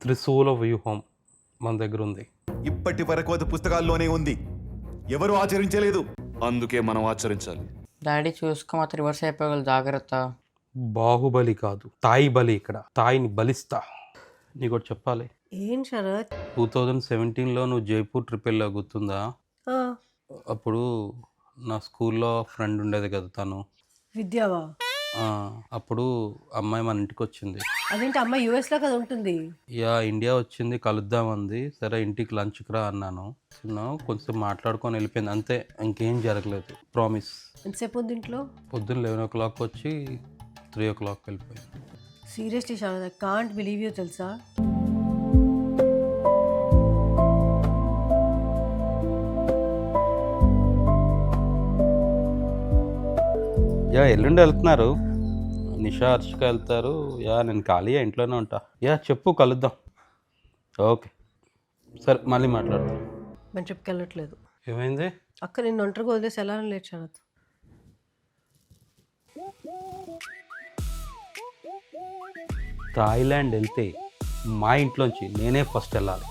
త్రిశూల వ్యూహం మన దగ్గర ఉంది. ఇప్పటి వరకు అది పుస్తకాల్లోనే ఉంది, ఎవరు ఆచరించలేదు. అందుకే మనం ఆచరించాలి. డాడీ చూసుకో మాత్రం రివర్స్ అయిపోగలరు, జాగ్రత్త. బాహుబలి కాదు, తాయి బలి. ఇక్కడ తాయిని బలిస్తా. నీకు ఒకటి చెప్పాలి. ఏం శరత్? 2017లో నువ్వు జైపూర్ ట్రిప్ వెళ్ళా, గుర్తుందా? ఆ, అప్పుడు నా స్కూల్లో ఫ్రెండ్ ఉండేది కదా తను. విద్యావా? ఆ, అప్పుడు అమ్మాయి మన ఇంటికి వచ్చింది. అదేంటి అమ్మాయి యుఎస్ లో కదా ఉంటుంది? యా, ఇండియా వచ్చింది, కలుద్దామంది. సరే ఇంటికి లంచ్కి రా అన్నాను. కొంచెం మాట్లాడుకొని వెళ్ళిపోయింది అంతే, ఇంకేం జరగలేదు. ప్రామిస్. ఎంతసేపు ఉంది ఇంట్లో? పొద్దున్న 11 o'clock వచ్చి 3 o'clock వెళ్ళిపోయింది. Seriously Sharath, I can't believe you, తెలుసా? యా, ఎల్లుండి వెళ్తున్నారు. నిషా, హర్షిక వెళ్తారు. యా, నేను ఖాళీగా ఇంట్లోనే ఉంటా. యా, చెప్పు, కలుద్దాం. ఓకే, సరే, మళ్ళీ మాట్లాడతాం. మేము ట్రిప్కి వెళ్ళట్లేదు. ఏమైంది? అక్క నిన్ను ఒంటరిగా వదిలేసి ఎలా లేదు శరత్. థాయిలాండ్ వెళ్తే మా ఇంట్లోంచి నేనే ఫస్ట్ వెళ్ళాలి.